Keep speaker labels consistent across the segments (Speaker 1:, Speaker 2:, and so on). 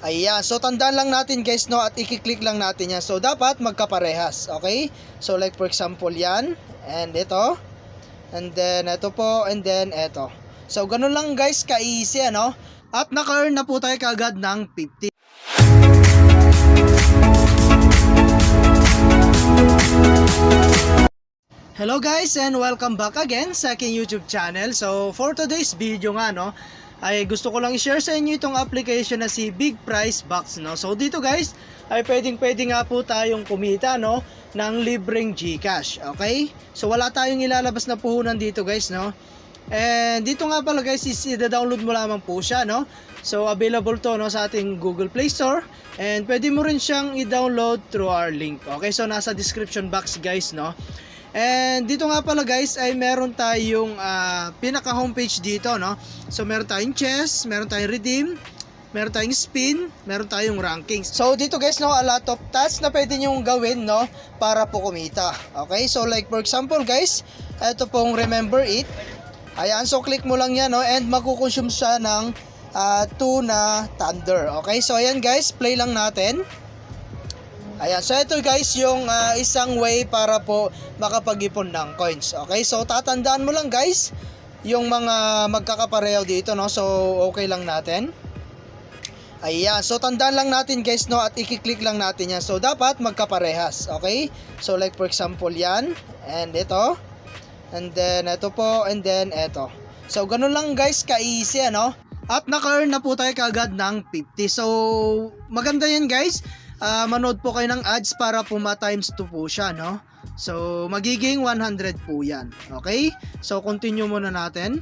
Speaker 1: Ayan, so tandaan lang natin guys, no, at i-click lang natin yan. So dapat magkaparehas, okay? So like for example yan, and ito, and then ito po, and then ito. So ganun lang guys, ka-easy ano. At naka-earn na po tayo kaagad ng 50. Hello guys and welcome back again sa aking YouTube channel. So for today's video nga no, ay gusto ko lang i-share sa inyo itong application na si Big Prize Box no. So dito guys ay pwede nga po tayong kumita no ng libreng GCash, okay? So wala tayong ilalabas na puhunan dito guys no. And dito nga pala guys is i-download mo lamang po siya no. So available to no sa ating Google Play Store, and pwede mo rin siyang i-download through our link. Okay, so nasa description box guys no. And dito nga pala guys ay meron tayong pinaka homepage dito no. So meron tayong chess, meron tayong redeem, meron tayong spin, meron tayong rankings. So dito guys no, a lot of tasks na pwede nyo gawin no para po kumita. Okay, so like for example guys, ito pong remember it. Ayan, so click mo lang yan no, and magkukonsume siya ng 2 na thunder. Okay, so ayan guys, play lang natin. Ayan, so ito guys yung isang way para po makapag-ipon ng coins. Okay, so tatandaan mo lang guys yung mga magkakapareho dito no. So okay lang natin. Ayan, so tandaan lang natin guys no, at i-click lang natin yan. So dapat magkaparehas. Okay, so like for example yan, and ito, and then ito po, and then ito. So ganun lang guys, ka-easy ano. At naka-earn na po tayo kaagad ng 50. So maganda yan guys. Manood po kayo ng ads para po ma-times 2 po siya no. So magiging 100 po yan. Okay, so continue muna natin.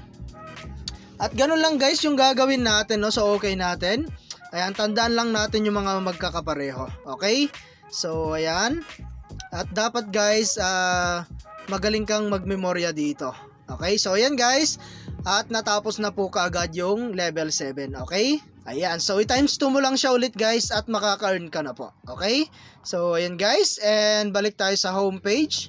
Speaker 1: At ganun lang guys yung gagawin natin no. So okay natin. Ayan, tandaan lang natin yung mga magkakapareho. Okay, so ayan. At dapat guys magaling kang magmemorya dito. Okay, so ayan guys. At natapos na po kaagad yung level 7. Okay, ayan, so i-times 2 mo lang siya ulit guys at makaka-earn ka na po. Okay, so ayan guys, and balik tayo sa homepage.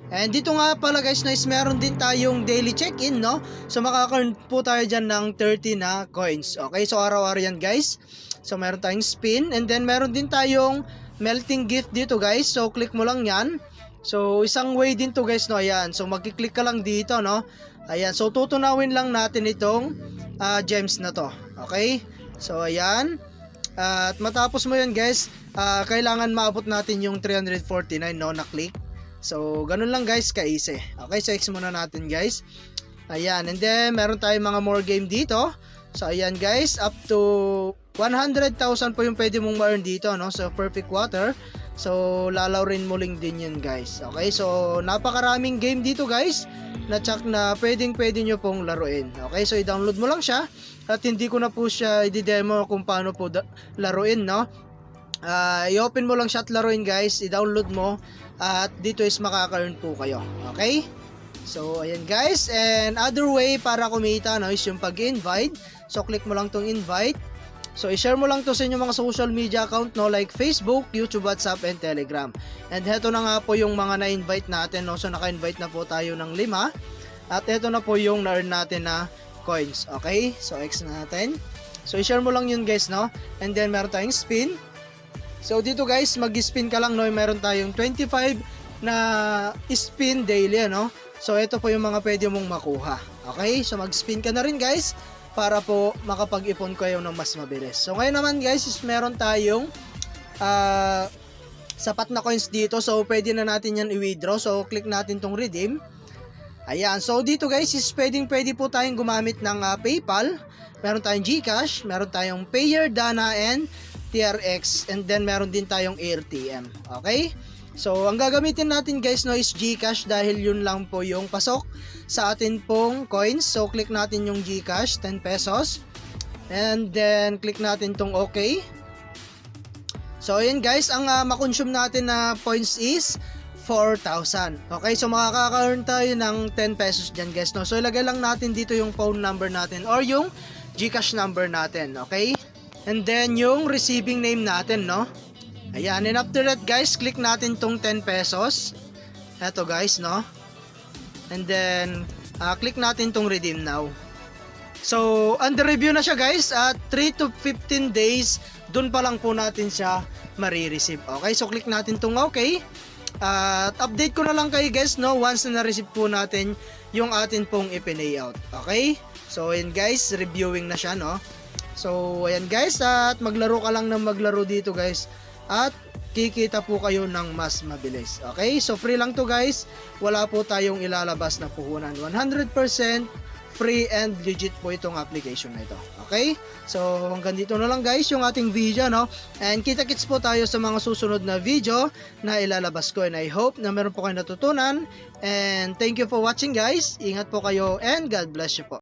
Speaker 1: And dito nga pala guys, nice, meron din tayong daily check-in no. So makaka-earn po tayo dyan ng 30 na coins. Okay, so araw-araw yan guys. So meron tayong spin, and then meron din tayong melting gift dito guys. So click mo lang yan. So isang way din to guys no. Ayan, so magki-click ka lang dito no. Ayan, so tutunawin lang natin itong gems na to. Okay, so ayan. At matapos mo yan guys, kailangan maabot natin yung 349 no, na click. So ganun lang guys, ka-easy. Okay, so X muna natin guys. Ayan, and then meron tayong mga more game dito. So ayan guys, up to 100,000 po yung pwede mong ma-earn dito no. So perfect water. So lalawrin mo lang din yun guys. Okay, so napakaraming game dito guys na pwede nyo pong laruin. Okay, so i-download mo lang siya. At hindi ko na po siya i-demo kung paano po laruin no. I-open mo lang siya at laruin guys, i-download mo, at dito is makaka-earn po kayo. Okay, so ayan guys, and other way para kumita no is yung pag-invite. So click mo lang tong invite. So i-share mo lang to sa inyong mga social media account no, like Facebook, YouTube, WhatsApp, and Telegram. And heto na nga po yung mga na-invite natin no. So naka-invite na po tayo ng 5. At heto na po yung na-earn natin na coins. Okay, so X natin. So i-share mo lang yun guys no. And then meron tayong spin. So dito guys, mag-spin ka lang no. Meron tayong 25 na spin daily no. So ito po yung mga pwede mong makuha. Okay, so mag-spin ka na rin guys para po makapag-ipon kayo ng mas mabilis. So ngayon naman guys is meron tayong sapat na coins dito. So pwede na natin yan i-withdraw. So click natin tong redeem. Ayan, so dito guys is pwede po tayong gumamit ng PayPal. Meron tayong GCash, meron tayong Payer, Dana, and TRX, and then meron din tayong AirTM. Okay, so ang gagamitin natin guys no is GCash dahil yun lang po yung pasok sa atin pong coins. So click natin yung GCash, 10 pesos, and then click natin tong OK. So ayan guys, ang makonsume natin na points is 4,000. Okay, so makaka-earn tayo ng 10 pesos dyan guys no. So ilagay lang natin dito yung phone number natin or yung GCash number natin. Okay, and then yung receiving name natin no. Ayan, and after that guys, click natin tong 10 pesos. Eto guys no. And then click natin tong redeem now. So, under review na siya guys at 3 to 15 days dun pa lang po natin siya marireceive. Okay, so click natin tong okay. At update ko na lang kayo guys no once na na-receive po natin yung atin pong ipinayout. Okay? So, ayan guys, reviewing na siya no. So, ayan guys, at maglaro ka lang ng maglaro dito guys. At kikita po kayo ng mas mabilis. Okay? So, free lang to guys. Wala po tayong ilalabas na puhunan. 100% free and legit po itong application na ito. Okay? So, hanggang dito na lang guys yung ating video, no? And kita-kits po tayo sa mga susunod na video na ilalabas ko. And I hope na meron po kayo natutunan. And thank you for watching guys. Ingat po kayo and God bless you po.